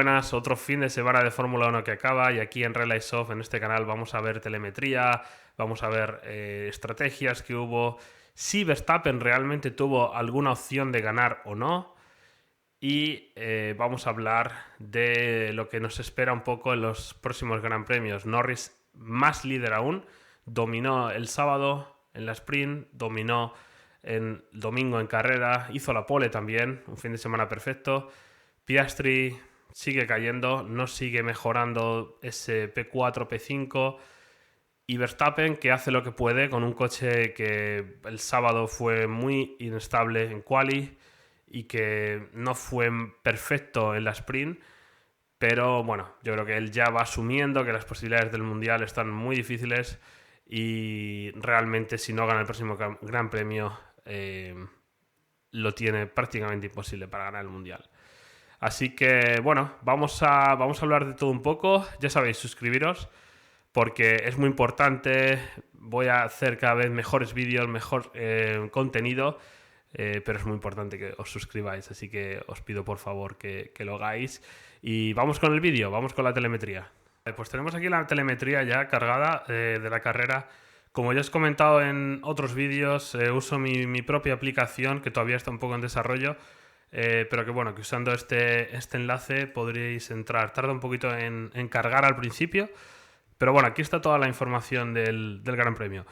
Buenas, otro fin de semana de Fórmula 1 que acaba y aquí en Relay Soft, en este canal, vamos a ver telemetría, vamos a ver estrategias que hubo, si Verstappen realmente tuvo alguna opción de ganar o no, y vamos a hablar de lo que nos espera un poco en los próximos Gran Premios. Norris, más líder aún, dominó el sábado en la sprint, dominó el domingo en carrera, hizo la pole también, un fin de semana perfecto. Piastri sigue cayendo, no sigue mejorando ese P4, P5. Y Verstappen, que hace lo que puede con un coche que el sábado fue muy inestable en quali y que no fue perfecto en la sprint. Pero bueno, yo creo que él ya va asumiendo que las posibilidades del Mundial están muy difíciles y realmente si no gana el próximo Gran Premio lo tiene prácticamente imposible para ganar el Mundial. Así que bueno, vamos a hablar de todo un poco. Ya sabéis, suscribiros porque es muy importante. Voy a hacer cada vez mejores vídeos, mejor contenido, pero es muy importante que os suscribáis, así que os pido por favor que lo hagáis. Y vamos con el vídeo, vamos con la telemetría. Pues tenemos aquí la telemetría ya cargada de la carrera. Como ya os he comentado en otros vídeos, uso mi propia aplicación que todavía está un poco en desarrollo. Pero que bueno, que usando este enlace podréis entrar. Tarda un poquito en cargar al principio, pero bueno, aquí está toda la información del Gran Premio.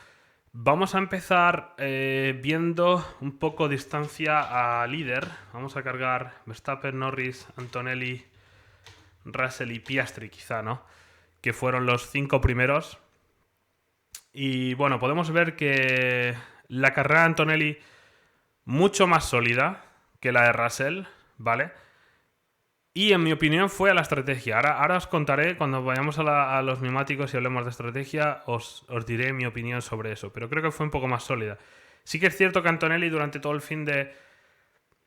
Vamos a empezar viendo un poco distancia a líder. Vamos a cargar Verstappen, Norris, Antonelli, Russell y Piastri quizá, ¿no? Que fueron los 5 primeros. Y bueno, podemos ver que la carrera de Antonelli mucho más sólida que la de Russell, ¿vale? Y en mi opinión fue a la estrategia. Ahora os contaré, cuando vayamos a los neumáticos y hablemos de estrategia, os diré mi opinión sobre eso. Pero creo que fue un poco más sólida. Sí que es cierto que Antonelli durante todo el fin de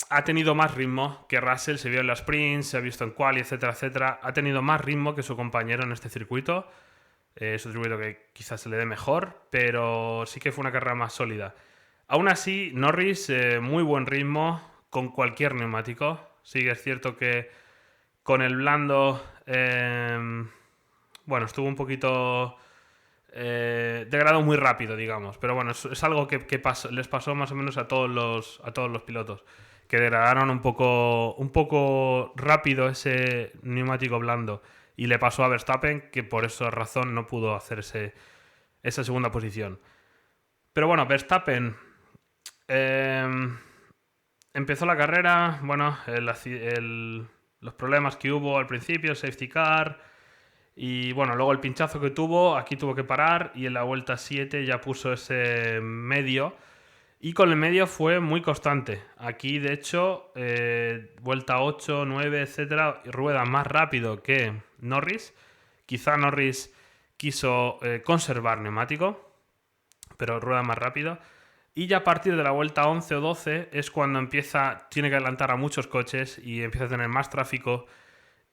ha tenido más ritmo que Russell. Se vio en la sprint, se ha visto en quali, etcétera, etcétera. Ha tenido más ritmo que su compañero en este circuito. Es un circuito que quizás se le dé mejor, pero sí que fue una carrera más sólida. Aún así, Norris, muy buen ritmo con cualquier neumático. Sí que es cierto que con el blando, bueno, estuvo un poquito degradado muy rápido, digamos. Pero bueno, es algo que les pasó más o menos a todos los pilotos. Que degradaron un poco rápido ese neumático blando. Y le pasó a Verstappen, que por esa razón no pudo hacer esa segunda posición. Pero bueno, Verstappen empezó la carrera, bueno, los problemas que hubo al principio, safety car, y bueno, luego el pinchazo que tuvo, aquí tuvo que parar, y en la vuelta 7 ya puso ese medio, y con el medio fue muy constante. Aquí, de hecho, vuelta 8, 9, etcétera, rueda más rápido que Norris. Quizá Norris quiso conservar neumático, pero rueda más rápido. Y ya a partir de la vuelta 11 o 12 es cuando tiene que adelantar a muchos coches y empieza a tener más tráfico.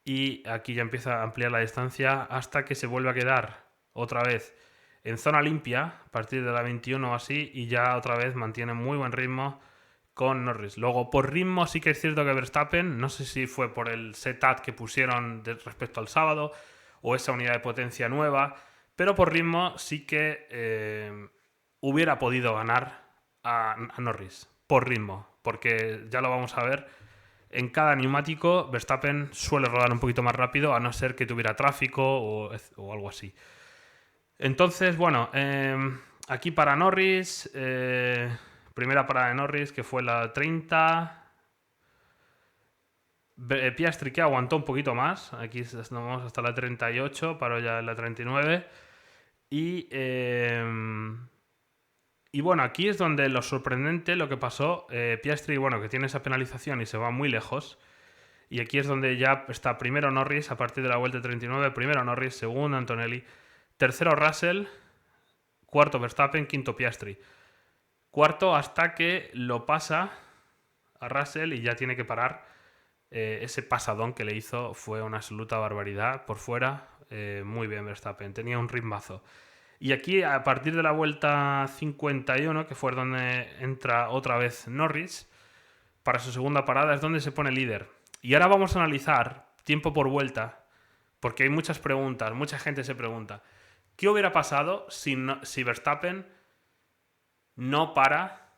Y aquí ya empieza a ampliar la distancia hasta que se vuelve a quedar otra vez en zona limpia, a partir de la 21 o así, y ya otra vez mantiene muy buen ritmo con Norris. Luego, por ritmo, sí que es cierto que Verstappen, no sé si fue por el setup que pusieron respecto al sábado o esa unidad de potencia nueva, pero por ritmo sí que hubiera podido ganar a Norris, por ritmo, porque ya lo vamos a ver. En cada neumático, Verstappen suele rodar un poquito más rápido, a no ser que tuviera tráfico o algo así. Entonces, bueno, aquí para Norris, primera parada de Norris, que fue la 30. Piastri que aguantó un poquito más, aquí nos vamos hasta la 38, paró ya en la 39. Y bueno, aquí es donde lo sorprendente, lo que pasó, Piastri, bueno, que tiene esa penalización y se va muy lejos. Y aquí es donde ya está primero Norris, a partir de la vuelta 39, primero Norris, segundo Antonelli, tercero Russell, cuarto Verstappen, quinto Piastri. Cuarto hasta que lo pasa a Russell y ya tiene que parar. Ese pasadón que le hizo fue una absoluta barbaridad por fuera. Muy bien Verstappen, tenía un ritmazo. Y aquí, a partir de la vuelta 51, que fue donde entra otra vez Norris, para su segunda parada es donde se pone líder. Y ahora vamos a analizar tiempo por vuelta, porque hay muchas preguntas, mucha gente se pregunta, ¿qué hubiera pasado si Verstappen no para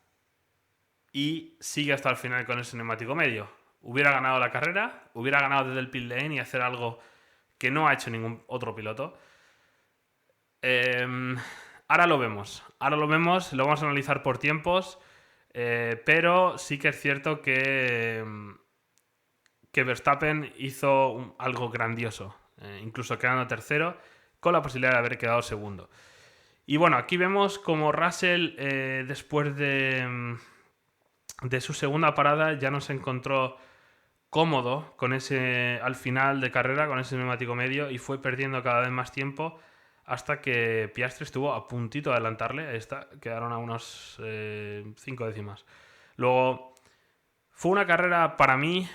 y sigue hasta el final con ese neumático medio? ¿Hubiera ganado la carrera? ¿Hubiera ganado desde el pit lane y hacer algo que no ha hecho ningún otro piloto? Ahora lo vemos, lo vamos a analizar por tiempos, pero sí que es cierto que Verstappen hizo algo grandioso, incluso quedando tercero, con la posibilidad de haber quedado segundo. Y bueno, aquí vemos como Russell, después de su segunda parada, ya no se encontró cómodo con al final de carrera, con ese neumático medio, y fue perdiendo cada vez más tiempo hasta que Piastri estuvo a puntito de adelantarle. Ahí está, quedaron a unos 5 décimas. Luego, fue una carrera para mí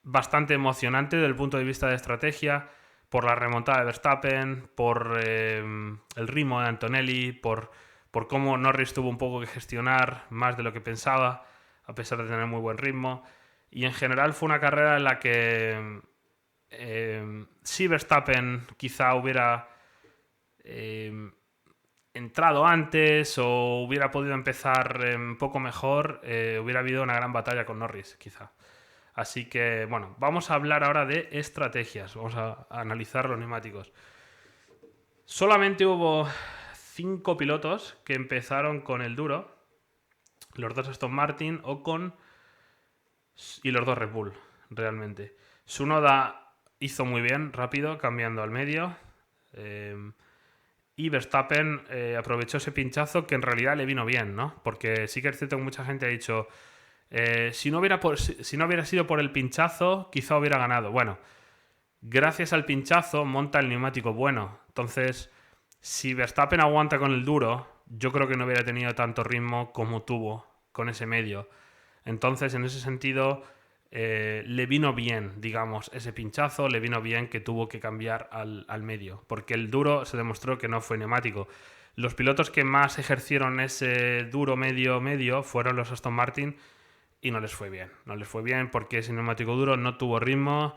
bastante emocionante desde el punto de vista de estrategia, por la remontada de Verstappen, por el ritmo de Antonelli, por cómo Norris tuvo un poco que gestionar más de lo que pensaba, a pesar de tener muy buen ritmo. Y en general fue una carrera en la que si Verstappen quizá hubiera entrado antes o hubiera podido empezar un poco mejor, hubiera habido una gran batalla con Norris, quizá. Así que, bueno, vamos a hablar ahora de estrategias. Vamos a analizar los neumáticos. Solamente hubo 5 pilotos que empezaron con el duro. Los 2 Aston Martin, Ocon y los 2 Red Bull, realmente. Tsunoda hizo muy bien, rápido, cambiando al medio. Y Verstappen aprovechó ese pinchazo que en realidad le vino bien, ¿no? Porque sí que es cierto que mucha gente ha dicho... si no hubiera sido por el pinchazo, quizá hubiera ganado. Bueno, gracias al pinchazo monta el neumático bueno. Entonces, si Verstappen aguanta con el duro, yo creo que no hubiera tenido tanto ritmo como tuvo con ese medio. Entonces, en ese sentido, le vino bien, digamos, ese pinchazo, le vino bien que tuvo que cambiar al medio, porque el duro se demostró que no fue neumático. Los pilotos que más ejercieron ese duro medio fueron los Aston Martin y no les fue bien. No les fue bien porque ese neumático duro no tuvo ritmo,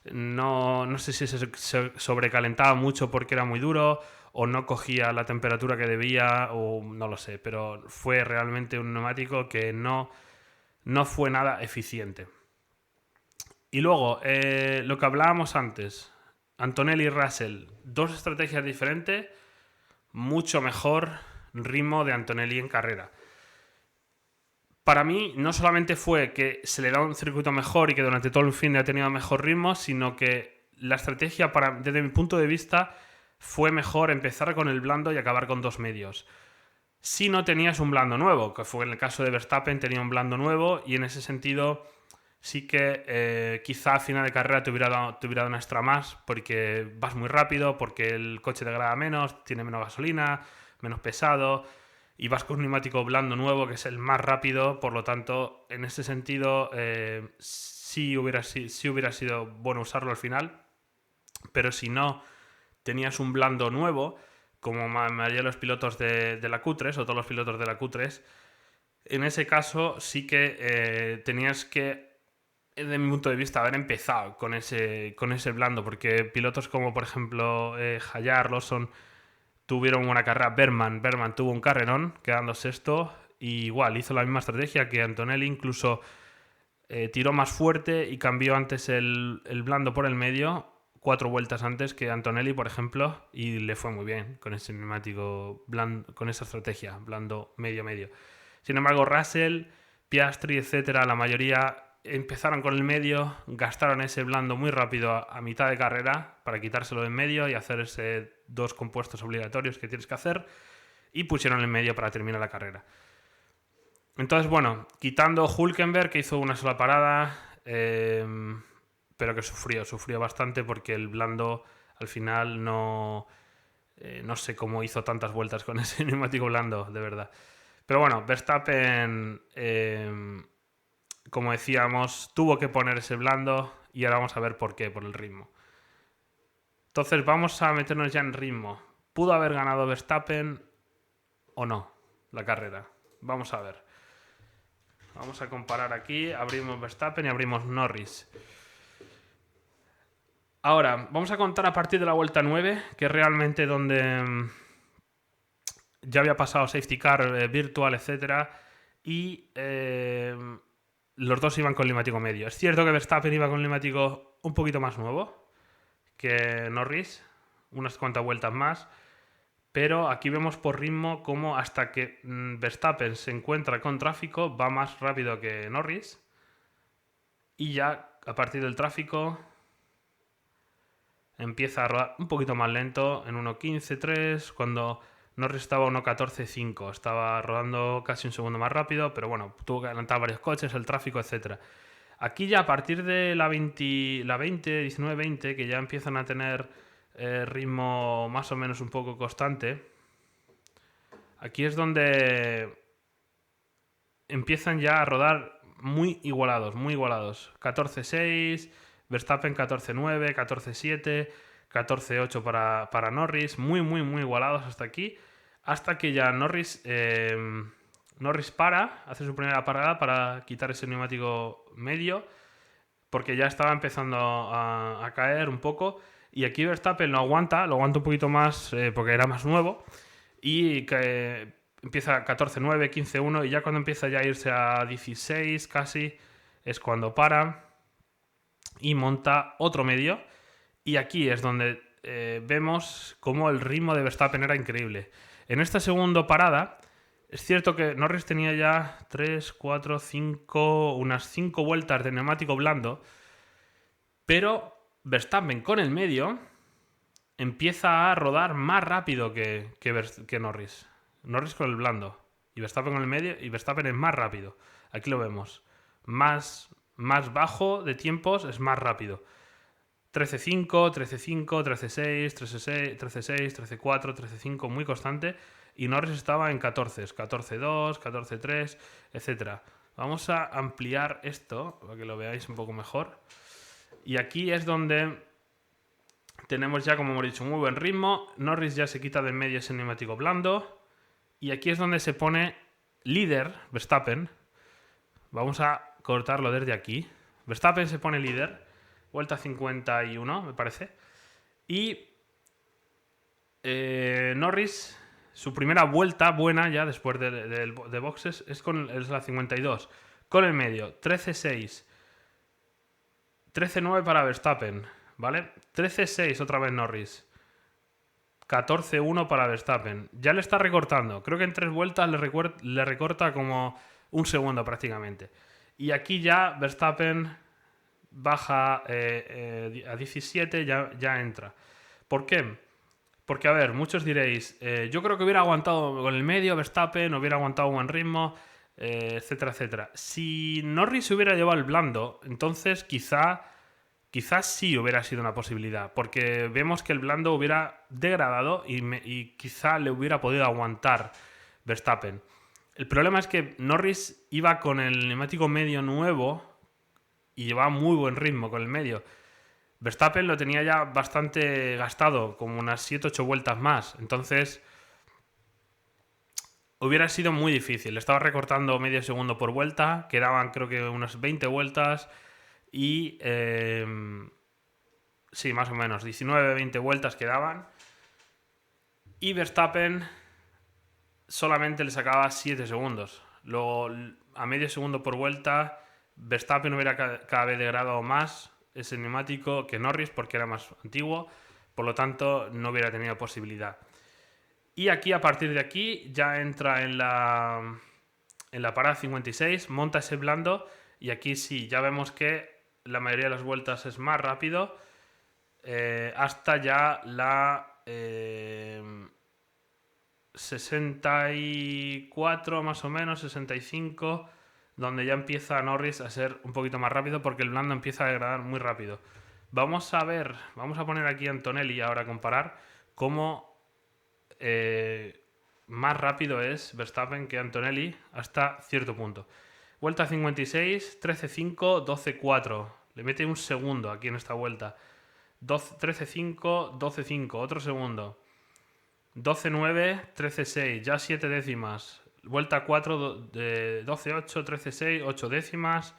no sé si se sobrecalentaba mucho porque era muy duro o no cogía la temperatura que debía o no lo sé, pero fue realmente un neumático que no fue nada eficiente. Y luego, lo que hablábamos antes, Antonelli y Russell, 2 estrategias diferentes, mucho mejor ritmo de Antonelli en carrera. Para mí, no solamente fue que se le da un circuito mejor y que durante todo el fin de ha tenido mejor ritmo, sino que la estrategia, desde mi punto de vista, fue mejor empezar con el blando y acabar con 2 medios. Si no tenías un blando nuevo, que fue en el caso de Verstappen, tenía un blando nuevo y en ese sentido sí que quizá a final de carrera te hubiera dado una extra más porque vas muy rápido, porque el coche te agrada menos, tiene menos gasolina, menos pesado y vas con un neumático blando nuevo que es el más rápido, por lo tanto, en ese sentido sí hubiera sido bueno usarlo al final, pero si no tenías un blando nuevo, como la mayoría de los pilotos de la Q3 o todos los pilotos de la Q3, en ese caso sí que tenías que, desde mi punto de vista, haber empezado con ese blando, porque pilotos como por ejemplo Hayar, Lawson tuvieron una carrera. Berman tuvo un carrerón quedando sexto y igual hizo la misma estrategia que Antonelli, incluso tiró más fuerte y cambió antes el blando por el medio 4 vueltas antes que Antonelli, por ejemplo, y le fue muy bien con ese neumático blando, con esa estrategia, blando medio. Sin embargo, Russell, Piastri, etcétera, la mayoría empezaron con el medio, gastaron ese blando muy rápido a mitad de carrera para quitárselo de en medio y hacer ese 2 compuestos obligatorios que tienes que hacer, y pusieron el medio para terminar la carrera. Entonces, bueno, quitando Hülkenberg, que hizo una sola parada, pero que sufrió bastante porque el blando al final no sé cómo hizo tantas vueltas con ese neumático blando, de verdad. Pero bueno, Verstappen, como decíamos, tuvo que poner ese blando y ahora vamos a ver por qué, por el ritmo. Entonces vamos a meternos ya en ritmo. ¿Pudo haber ganado Verstappen o no la carrera? Vamos a ver. Vamos a comparar aquí. Abrimos Verstappen y abrimos Norris. Ahora, vamos a contar a partir de la vuelta 9, que es realmente donde ya había pasado safety car, virtual, etcétera, y los dos iban con neumático medio. Es cierto que Verstappen iba con neumático un poquito más nuevo que Norris, unas cuantas vueltas más, pero aquí vemos por ritmo cómo hasta que Verstappen se encuentra con tráfico va más rápido que Norris, y ya a partir del tráfico empieza a rodar un poquito más lento en 1.15.3, cuando Norris estaba a 1.14.5. Estaba rodando casi un segundo más rápido, pero bueno, tuvo que adelantar varios coches, el tráfico, etc. Aquí ya a partir de la 20, 19-20, que ya empiezan a tener ritmo más o menos un poco constante, aquí es donde empiezan ya a rodar muy igualados, muy igualados. 14.6, Verstappen 14.9, 14.7, 14.8 para Norris. Muy, muy, muy igualados hasta aquí. Hasta que ya Norris hace su primera parada para quitar ese neumático medio, porque ya estaba empezando a caer un poco. Y aquí Verstappen lo aguanta un poquito más porque era más nuevo. Y que empieza 14-9, 15-1 y ya cuando empieza ya a irse a 16 casi es cuando para y monta otro medio. Y aquí es donde vemos cómo el ritmo de Verstappen era increíble. En esta segunda parada es cierto que Norris tenía ya 3, 4, 5, unas 5 vueltas de neumático blando, pero Verstappen con el medio empieza a rodar más rápido que Norris. Norris con el blando y Verstappen con el medio, y Verstappen es más rápido. Aquí lo vemos. Más bajo de tiempos es más rápido. 13.5, 13.5, 13.6, 13.6, 13.6, 13.4, 13.5, muy constante. Y Norris estaba en 14, 14.2, 14.3, etc. Vamos a ampliar esto para que lo veáis un poco mejor. Y aquí es donde tenemos ya, como hemos dicho, un muy buen ritmo. Norris ya se quita de en medio ese neumático blando. Y aquí es donde se pone líder Verstappen. Vamos a cortarlo desde aquí. Verstappen se pone líder. Vuelta 51, me parece. Y Norris, su primera vuelta buena ya después de boxes es la 52. Con el medio, 13.6. 13.9 para Verstappen, ¿vale? 13.6 otra vez Norris. 14.1 para Verstappen. Ya le está recortando. Creo que en 3 vueltas le recorta como un segundo prácticamente. Y aquí ya Verstappen baja a 17, ya entra. ¿Por qué? Porque, a ver, muchos diréis, yo creo que hubiera aguantado con el medio Verstappen, hubiera aguantado un buen ritmo, etcétera, etcétera. Si Norris hubiera llevado el blando, entonces quizás sí hubiera sido una posibilidad, porque vemos que el blando hubiera degradado y quizá le hubiera podido aguantar Verstappen. El problema es que Norris iba con el neumático medio nuevo y llevaba muy buen ritmo con el medio. Verstappen lo tenía ya bastante gastado, como unas 7-8 vueltas más. Entonces, hubiera sido muy difícil. Estaba recortando medio segundo por vuelta, quedaban creo que unas 20 vueltas y... sí, más o menos, 19-20 vueltas quedaban. Y Verstappen solamente le sacaba 7 segundos. Luego, a medio segundo por vuelta, Verstappen hubiera cada vez degradado más ese neumático que Norris porque era más antiguo. Por lo tanto, no hubiera tenido posibilidad. Y aquí, a partir de aquí, ya entra en la parada 56, monta ese blando y aquí sí, ya vemos que la mayoría de las vueltas es más rápido hasta ya la 64 más o menos, 65, donde ya empieza Norris a ser un poquito más rápido porque el blando empieza a degradar muy rápido. Vamos a poner aquí a Antonelli ahora a comparar cómo más rápido es Verstappen que Antonelli hasta cierto punto. Vuelta 56, 13.5, 12.4. Le mete un segundo aquí en esta vuelta. 13.5, 12.5, otro segundo. 12.9, 13.6, ya 7 décimas. Vuelta 4, 12.8, 13.6, 8 décimas.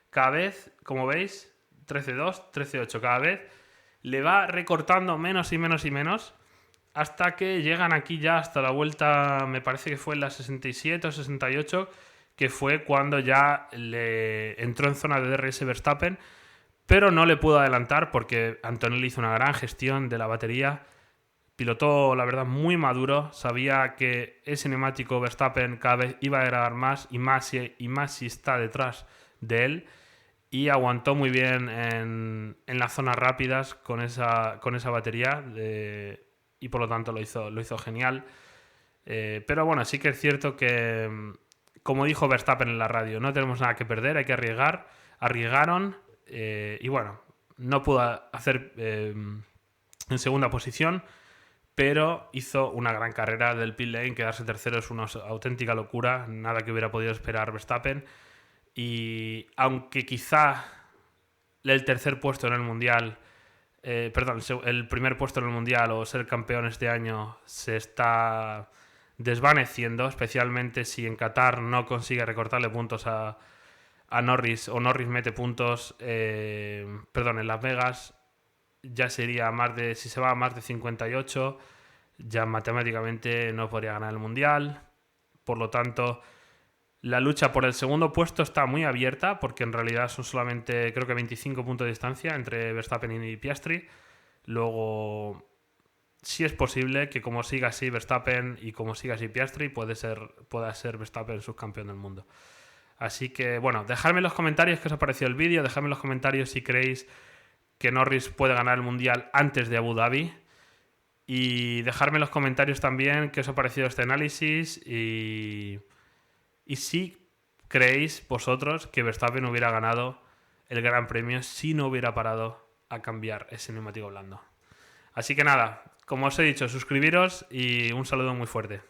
Cada vez, como veis, 13.2, 13.8. Cada vez le va recortando menos y menos y menos hasta que llegan aquí ya hasta la vuelta, me parece que fue en la 67 o 68, que fue cuando ya le entró en zona de DRS Verstappen, pero no le pudo adelantar porque Antonelli hizo una gran gestión de la batería. Pilotó, la verdad, muy maduro. Sabía que ese neumático Verstappen cada vez iba a degradar más y más si está detrás de él. Y aguantó muy bien en las zonas rápidas con esa batería. Y por lo tanto lo hizo genial. Pero bueno, sí que es cierto que, como dijo Verstappen en la radio, no tenemos nada que perder, hay que arriesgar. Arriesgaron y bueno, no pudo hacer en segunda posición, pero hizo una gran carrera del pit lane. Quedarse tercero es una auténtica locura, nada que hubiera podido esperar Verstappen. Y aunque quizá el tercer puesto en el Mundial, el primer puesto en el Mundial o ser campeón este año se está desvaneciendo, especialmente si en Qatar no consigue recortarle puntos a Norris o Norris mete puntos, en Las Vegas ya sería si se va a más de 58, ya matemáticamente no podría ganar el Mundial. Por lo tanto, la lucha por el segundo puesto está muy abierta porque en realidad son solamente, creo que 25 puntos de distancia entre Verstappen y Piastri. Luego, sí es posible que como siga así Verstappen y como siga así Piastri, pueda ser Verstappen subcampeón del mundo. Así que, bueno, dejadme en los comentarios qué os ha parecido el vídeo, dejadme en los comentarios si creéis que Norris puede ganar el Mundial antes de Abu Dhabi. Y dejadme en los comentarios también qué os ha parecido este análisis y si creéis vosotros que Verstappen hubiera ganado el Gran Premio si no hubiera parado a cambiar ese neumático blando. Así que nada, como os he dicho, suscribiros y un saludo muy fuerte.